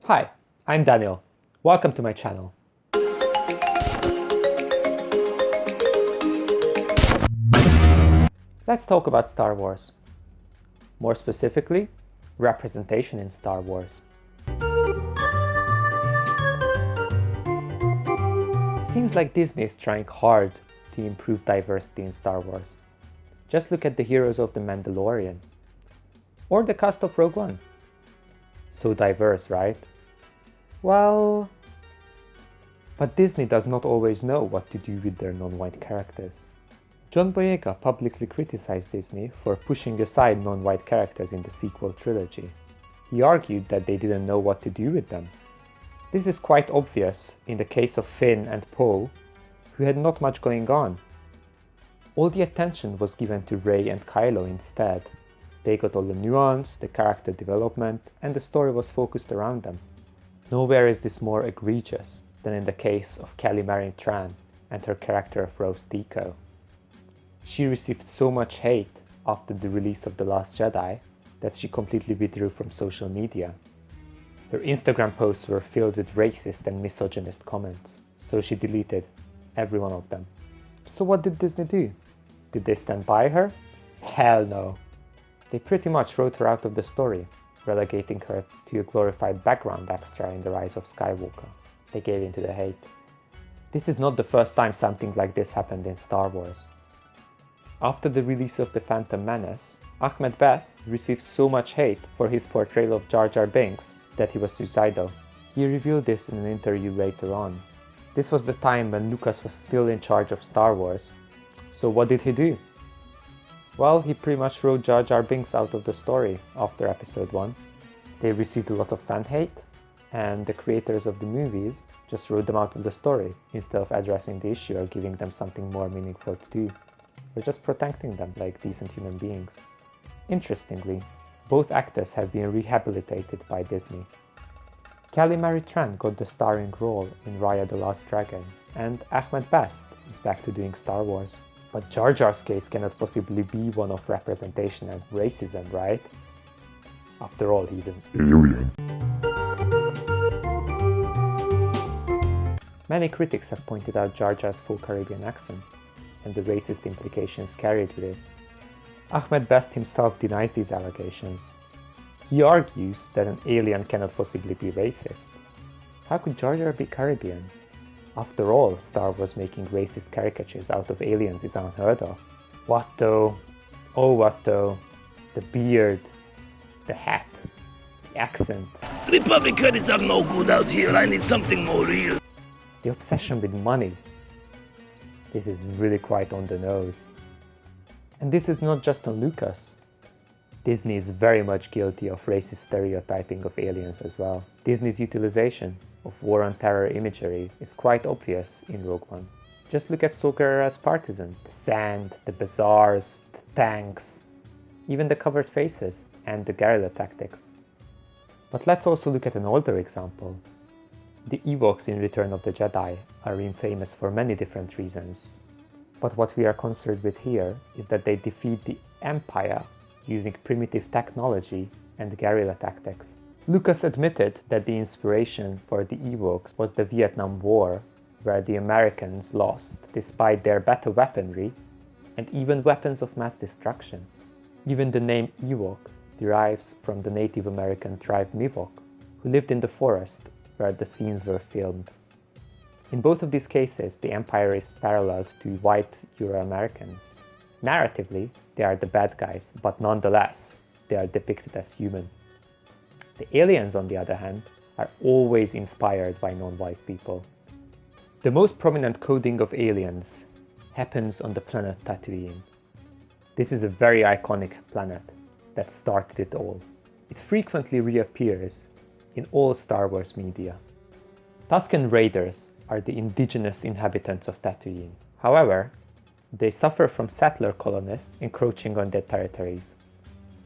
Hi, I'm Daniel. Welcome to my channel. Let's talk about Star Wars. More specifically, representation in Star Wars. It seems like Disney is trying hard to improve diversity in Star Wars. Just look at the heroes of The Mandalorian. Or the cast of Rogue One. So diverse, right? Well, but Disney does not always know what to do with their non-white characters. John Boyega publicly criticized Disney for pushing aside non-white characters in the sequel trilogy. He argued that they didn't know what to do with them. This is quite obvious in the case of Finn and Poe, who had not much going on. All the attention was given to Rey and Kylo instead. They got all the nuance, the character development, and the story was focused around them. Nowhere is this more egregious than in the case of Kelly Marie Tran and her character of Rose Tico. She received so much hate after the release of The Last Jedi that she completely withdrew from social media. Her Instagram posts were filled with racist and misogynist comments, so she deleted every one of them. So what did Disney do? Did they stand by her? Hell no. They pretty much wrote her out of the story, relegating her to a glorified background extra in The Rise of Skywalker. They gave in to the hate. This is not the first time something like this happened in Star Wars. After the release of The Phantom Menace, Ahmed Best received so much hate for his portrayal of Jar Jar Binks that he was suicidal. He revealed this in an interview later on. This was the time when Lucas was still in charge of Star Wars. So what did he do? Well, he pretty much wrote Jar Jar Binks out of the story after episode 1. They received a lot of fan hate, and the creators of the movies just wrote them out of the story instead of addressing the issue or giving them something more meaningful to do. They're just protecting them like decent human beings. Interestingly, both actors have been rehabilitated by Disney. Kelly Marie Tran got the starring role in Raya the Last Dragon, and Ahmed Best is back to doing Star Wars. But Jar Jar's case cannot possibly be one of representation and racism, right? After all, he's an alien. Many critics have pointed out Jar Jar's full Caribbean accent and the racist implications carried with it. Ahmed Best himself denies these allegations. He argues that an alien cannot possibly be racist. How could Jar Jar be Caribbean? After all, Star Wars making racist caricatures out of aliens is unheard of. What though? Oh what though? The beard, the hat, the accent. Republic credits are no good out here, I need something more real. The obsession with money. This is really quite on the nose. And this is not just on Lucas. Disney is very much guilty of racist stereotyping of aliens as well. Disney's utilization of war on terror imagery is quite obvious in Rogue One. Just look at Saw Gerrera's partisans. The sand, the bazaars, the tanks, even the covered faces and the guerrilla tactics. But let's also look at an older example. The Ewoks in Return of the Jedi are infamous for many different reasons. But what we are concerned with here is that they defeat the Empire using primitive technology and guerrilla tactics. Lucas admitted that the inspiration for the Ewoks was the Vietnam War, where the Americans lost despite their better weaponry and even weapons of mass destruction. Even the name Ewok derives from the Native American tribe Miwok, who lived in the forest where the scenes were filmed. In both of these cases, the Empire is paralleled to white Euro-Americans. Narratively, they are the bad guys, but nonetheless, they are depicted as human. The aliens, on the other hand, are always inspired by non-white people. The most prominent coding of aliens happens on the planet Tatooine. This is a very iconic planet that started it all. It frequently reappears in all Star Wars media. Tusken Raiders are the indigenous inhabitants of Tatooine. However, they suffer from settler colonists encroaching on their territories.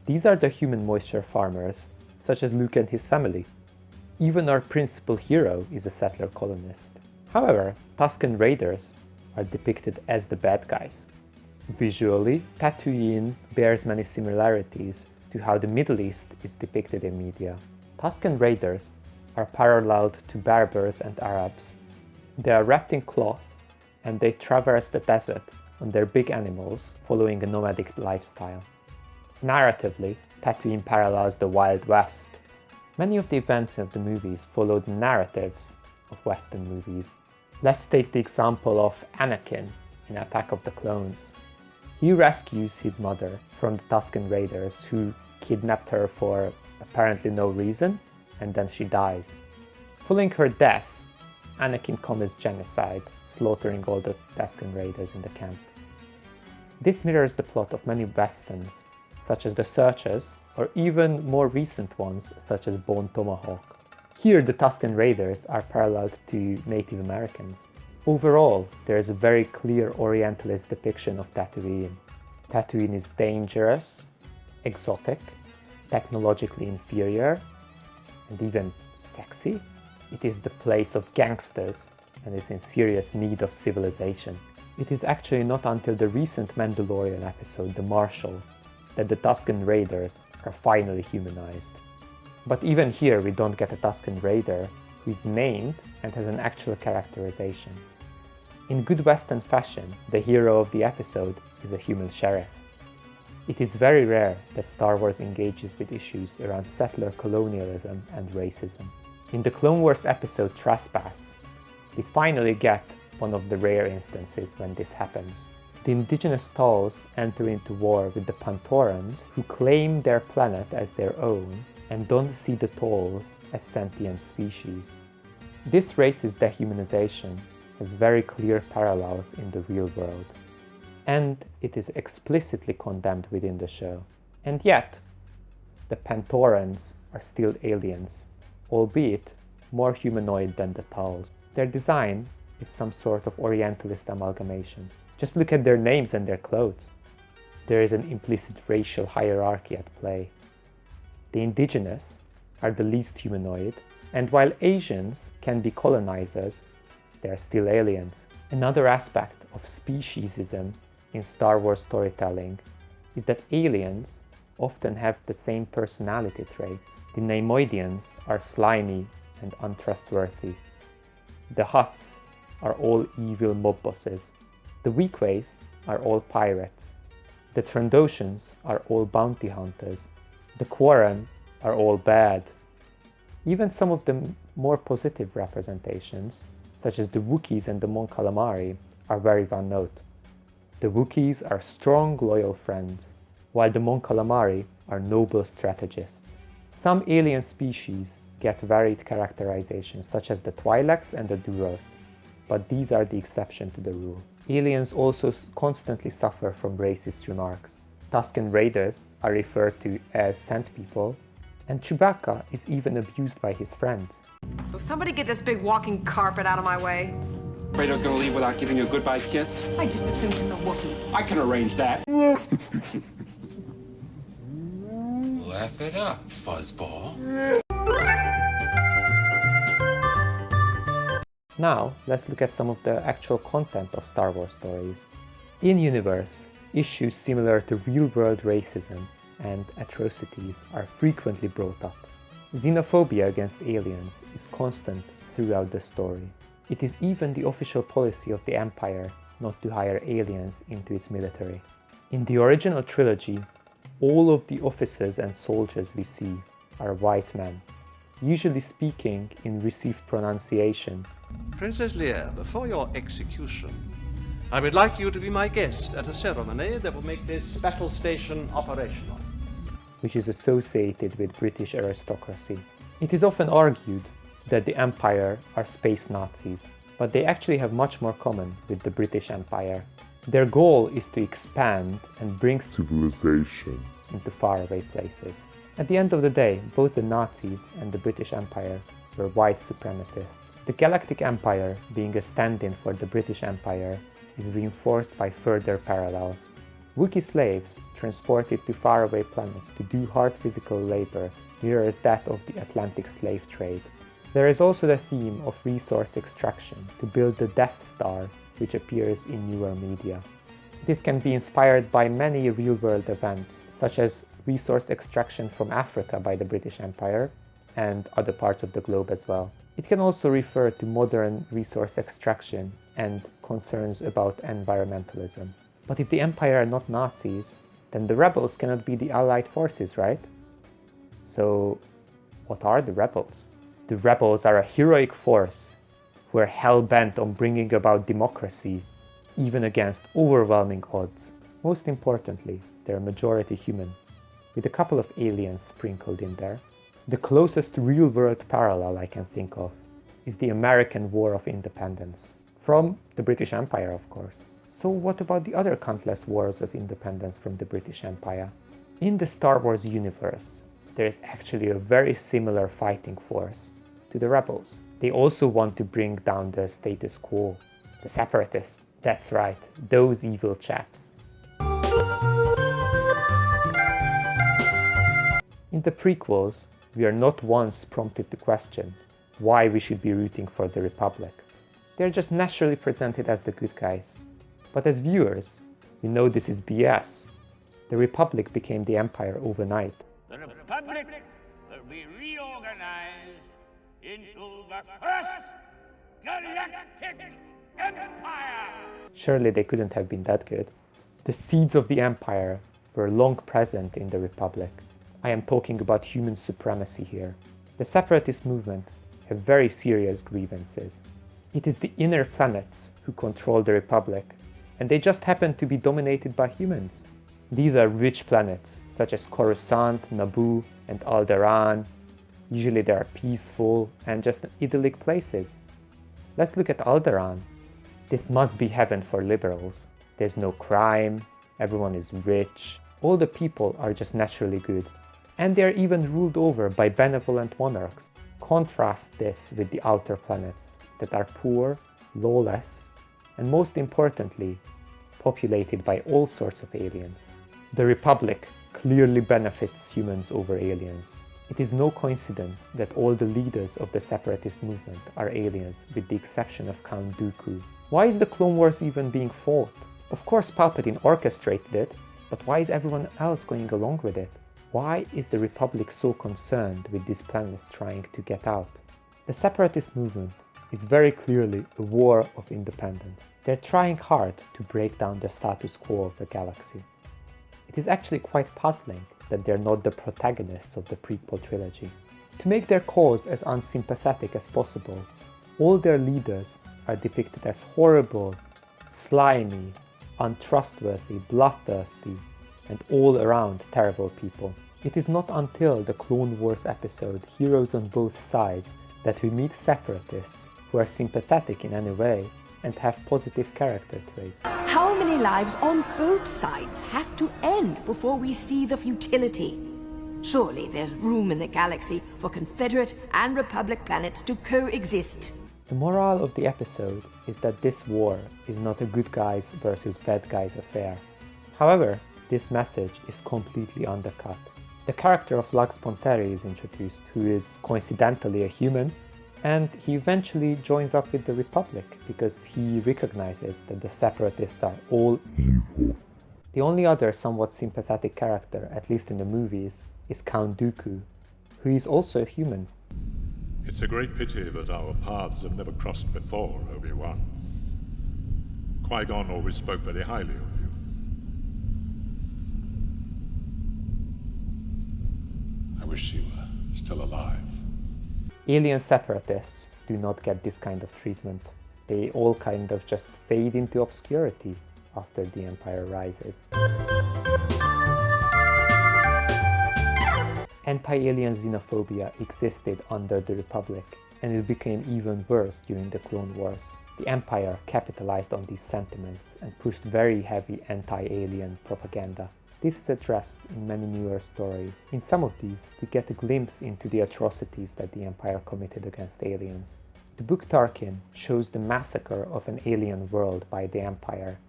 These are the human moisture farmers, such as Luke and his family. Even our principal hero is a settler colonist. However, Tusken Raiders are depicted as the bad guys. Visually, Tatooine bears many similarities to how the Middle East is depicted in media. Tusken Raiders are paralleled to Berbers and Arabs. They are wrapped in cloth and they traverse the desert on their big animals, following a nomadic lifestyle. Narratively, Tatooine parallels the Wild West. Many of the events of the movies follow the narratives of Western movies. Let's take the example of Anakin in Attack of the Clones. He rescues his mother from the Tusken Raiders, who kidnapped her for apparently no reason, and then she dies. Following her death, Anakin commits genocide, slaughtering all the Tusken Raiders in the camp. This mirrors the plot of many westerns, such as The Searchers, or even more recent ones, such as Bone Tomahawk. Here, the Tusken Raiders are paralleled to Native Americans. Overall, there is a very clear Orientalist depiction of Tatooine. Tatooine is dangerous, exotic, technologically inferior, and even sexy. It is the place of gangsters and is in serious need of civilization. It is actually not until the recent Mandalorian episode, The Marshal, that the Tusken Raiders are finally humanized. But even here we don't get a Tusken Raider who is named and has an actual characterization. In good Western fashion, the hero of the episode is a human sheriff. It is very rare that Star Wars engages with issues around settler colonialism and racism. In the Clone Wars episode Trespass, we finally get one of the rare instances when this happens. The indigenous Tals enter into war with the Pantorans, who claim their planet as their own and don't see the Tals as sentient species. This racist dehumanization has very clear parallels in the real world, and it is explicitly condemned within the show. And yet, the Pantorans are still aliens, albeit more humanoid than the Tals. Their design is some sort of Orientalist amalgamation. Just look at their names and their clothes. There is an implicit racial hierarchy at play. The indigenous are the least humanoid, and while Asians can be colonizers, they are still aliens. Another aspect of speciesism in Star Wars storytelling is that aliens often have the same personality traits. The Neimoidians are slimy and untrustworthy. The Hutts are all evil mob bosses. The Weequays are all pirates. The Trandoshans are all bounty hunters. The Quarren are all bad. Even some of the more positive representations, such as the Wookiees and the Mon Calamari, are very one note. The Wookiees are strong, loyal friends, while the Mon Calamari are noble strategists. Some alien species get varied characterizations, such as the Twi'leks and the Duros, but these are the exception to the rule. Aliens also constantly suffer from racist remarks. Tusken Raiders are referred to as sand people, and Chewbacca is even abused by his friends. Will somebody get this big walking carpet out of my way? Fredo's gonna leave without giving you a goodbye kiss? I just assumed he's a Wookiee. I can arrange that. Laugh it up, fuzzball. Now, let's look at some of the actual content of Star Wars stories. In-universe, issues similar to real-world racism and atrocities are frequently brought up. Xenophobia against aliens is constant throughout the story. It is even the official policy of the Empire not to hire aliens into its military. In the original trilogy, all of the officers and soldiers we see are white men, usually speaking in received pronunciation. Princess Leia, before your execution, I would like you to be my guest at a ceremony that will make this battle station operational. Which is associated with British aristocracy. It is often argued that the Empire are space Nazis, but they actually have much more common with the British Empire. Their goal is to expand and bring civilization into faraway places. At the end of the day, both the Nazis and the British Empire were white supremacists. The Galactic Empire, being a stand-in for the British Empire, is reinforced by further parallels. Wookiee slaves transported to faraway planets to do hard physical labor mirrors that of the Atlantic slave trade. There is also the theme of resource extraction to build the Death Star, which appears in newer media. This can be inspired by many real-world events, such as resource extraction from Africa by the British Empire, and other parts of the globe as well. It can also refer to modern resource extraction and concerns about environmentalism. But if the Empire are not Nazis, then the rebels cannot be the Allied forces, right? So, what are the rebels? The rebels are a heroic force who are hell-bent on bringing about democracy, even against overwhelming odds. Most importantly, they're majority human, with a couple of aliens sprinkled in there. The closest real-world parallel I can think of is the American War of Independence, from the British Empire, of course. So what about the other countless wars of independence from the British Empire? In the Star Wars universe, there is actually a very similar fighting force to the rebels. They also want to bring down the status quo, the Separatists. That's right, those evil chaps. In the prequels, we are not once prompted to question why we should be rooting for the Republic. They're just naturally presented as the good guys. But as viewers, we know this is BS. The Republic became the Empire overnight. The Republic will be reorganized into the first galactic empire. Surely they couldn't have been that good. The seeds of the Empire were long present in the Republic. I am talking about human supremacy here. The Separatist movement have very serious grievances. It is the inner planets who control the Republic, and they just happen to be dominated by humans. These are rich planets, such as Coruscant, Naboo, and Alderaan. Usually they are peaceful and just idyllic places. Let's look at Alderaan. This must be heaven for liberals. There's no crime, everyone is rich, all the people are just naturally good. And they are even ruled over by benevolent monarchs. Contrast this with the outer planets that are poor, lawless, and most importantly, populated by all sorts of aliens. The Republic clearly benefits humans over aliens. It is no coincidence that all the leaders of the Separatist movement are aliens, with the exception of Count Dooku. Why is the Clone Wars even being fought? Of course Palpatine orchestrated it, but why is everyone else going along with it? Why is the Republic so concerned with these planets trying to get out? The Separatist movement is very clearly a war of independence. They're trying hard to break down the status quo of the galaxy. It is actually quite puzzling that they're not the protagonists of the prequel trilogy. To make their cause as unsympathetic as possible, all their leaders are depicted as horrible, slimy, untrustworthy, bloodthirsty, and all around terrible people. It is not until the Clone Wars episode Heroes on Both Sides that we meet Separatists who are sympathetic in any way and have positive character traits. How many lives on both sides have to end before we see the futility? Surely there's room in the galaxy for Confederate and Republic planets to coexist. The moral of the episode is that this war is not a good guys versus bad guys affair. However, this message is completely undercut. The character of Lux Ponteri is introduced, who is coincidentally a human, and he eventually joins up with the Republic because he recognizes that the Separatists are all evil. The only other somewhat sympathetic character, at least in the movies, is Count Dooku, who is also a human. It's a great pity that our paths have never crossed before, Obi-Wan. Qui-Gon always spoke very highly of you. I wish you were still alive. Alien Separatists do not get this kind of treatment. They all kind of just fade into obscurity after the Empire rises. Anti-alien xenophobia existed under the Republic, and it became even worse during the Clone Wars. The Empire capitalized on these sentiments and pushed very heavy anti-alien propaganda. This is addressed in many newer stories. In some of these, we get a glimpse into the atrocities that the Empire committed against aliens. The book Tarkin shows the massacre of an alien world by the Empire.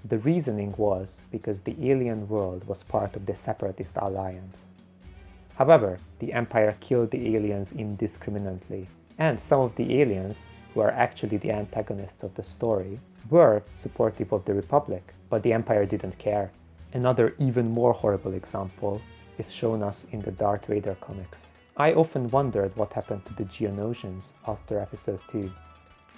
The reasoning was because the alien world was part of the Separatist alliance. However, the Empire killed the aliens indiscriminately, and some of the aliens, who are actually the antagonists of the story, were supportive of the Republic, but the Empire didn't care. Another even more horrible example is shown us in the Darth Vader comics. I often wondered what happened to the Geonosians after episode 2.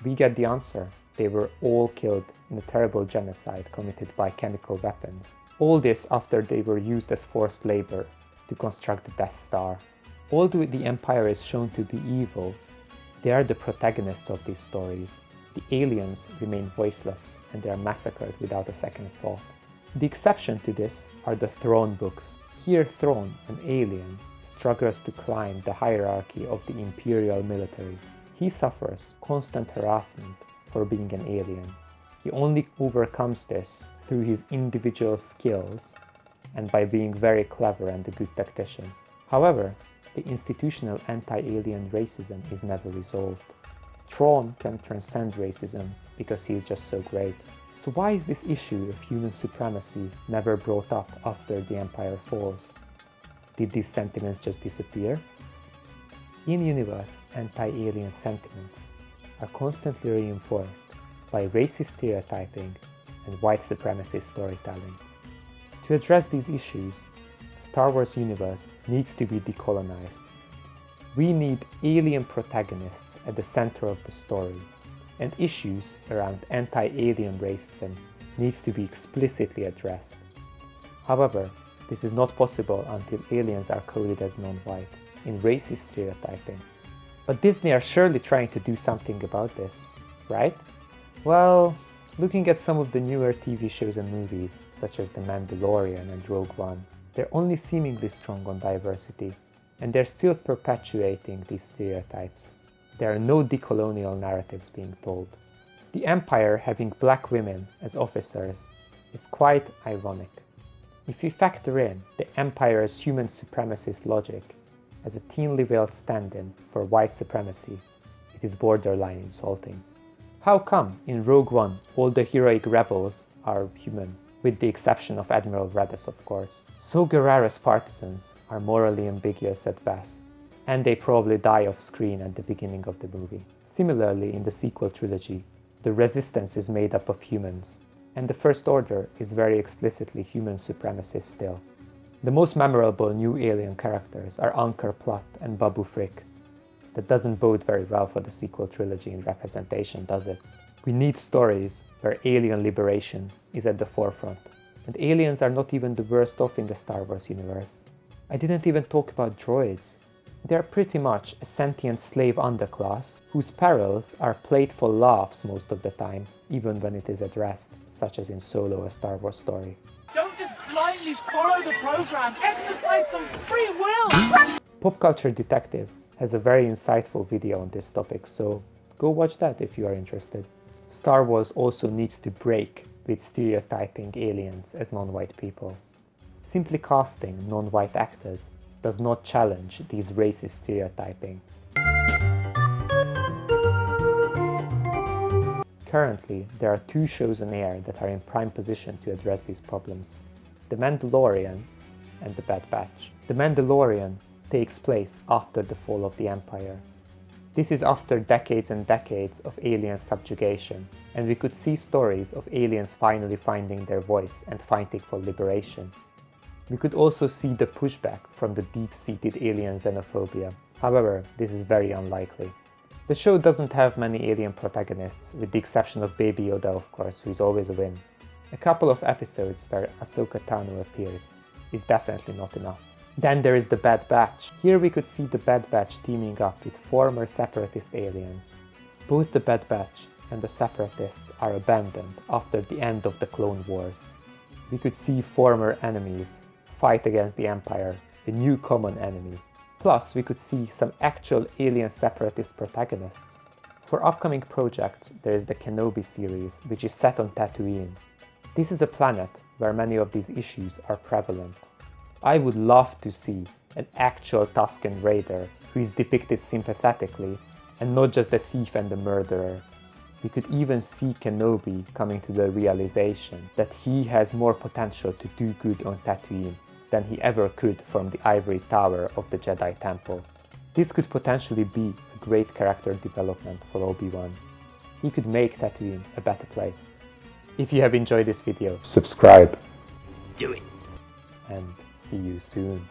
We get the answer. They were all killed in a terrible genocide committed by chemical weapons. All this after they were used as forced labor to construct the Death Star. Although the Empire is shown to be evil, they are the protagonists of these stories. The aliens remain voiceless and they are massacred without a second thought. The exception to this are the Thrawn books. Here Thrawn, an alien, struggles to climb the hierarchy of the Imperial military. He suffers constant harassment for being an alien. He only overcomes this through his individual skills and by being very clever and a good tactician. However, the institutional anti-alien racism is never resolved. Thrawn can transcend racism because he is just so great. So why is this issue of human supremacy never brought up after the Empire falls? Did these sentiments just disappear? In-universe anti-alien sentiments are constantly reinforced by racist stereotyping and white supremacist storytelling. To address these issues, the Star Wars universe needs to be decolonized. We need alien protagonists at the center of the story, and issues around anti-alien racism needs to be explicitly addressed. However, this is not possible until aliens are coded as non-white in racist stereotyping. But Disney are surely trying to do something about this, right? Well, looking at some of the newer TV shows and movies, such as The Mandalorian and Rogue One, they're only seemingly strong on diversity, and they're still perpetuating these stereotypes. There are no decolonial narratives being told. The Empire having black women as officers is quite ironic. If you factor in the Empire's human supremacist logic as a thinly veiled stand-in for white supremacy, it is borderline insulting. How come in Rogue One all the heroic rebels are human, with the exception of Admiral Raddus, of course? So Guerrera's partisans are morally ambiguous at best, and they probably die off screen at the beginning of the movie. Similarly, in the sequel trilogy, the Resistance is made up of humans, and the First Order is very explicitly human supremacist still. The most memorable new alien characters are Angkor Platt and Babu Frick. That doesn't bode very well for the sequel trilogy in representation, does it? We need stories where alien liberation is at the forefront, and aliens are not even the worst off in the Star Wars universe. I didn't even talk about droids. They're pretty much a sentient slave underclass whose perils are played for laughs most of the time, even when it is addressed, such as in Solo, a Star Wars story. Don't just blindly follow the program, exercise some free will! Pop Culture Detective has a very insightful video on this topic, so go watch that if you are interested. Star Wars also needs to break with stereotyping aliens as non-white people. Simply casting non-white actors does not challenge these racist stereotyping. Currently, there are 2 shows on air that are in prime position to address these problems: The Mandalorian and The Bad Batch. The Mandalorian takes place after the fall of the Empire. This is after decades and decades of alien subjugation, and we could see stories of aliens finally finding their voice and fighting for liberation. We could also see the pushback from the deep-seated alien xenophobia. However, this is very unlikely. The show doesn't have many alien protagonists, with the exception of Baby Yoda, of course, who is always a win. A couple of episodes where Ahsoka Tano appears is definitely not enough. Then there is the Bad Batch. Here we could see the Bad Batch teaming up with former Separatist aliens. Both the Bad Batch and the Separatists are abandoned after the end of the Clone Wars. We could see former enemies fight against the Empire, a new common enemy. Plus, we could see some actual alien Separatist protagonists. For upcoming projects, there is the Kenobi series, which is set on Tatooine. This is a planet where many of these issues are prevalent. I would love to see an actual Tusken Raider who is depicted sympathetically and not just the thief and the murderer. We could even see Kenobi coming to the realization that he has more potential to do good on Tatooine than he ever could from the ivory tower of the Jedi Temple. This could potentially be a great character development for Obi-Wan. He could make Tatooine a better place. If you have enjoyed this video, subscribe. Do it. And see you soon.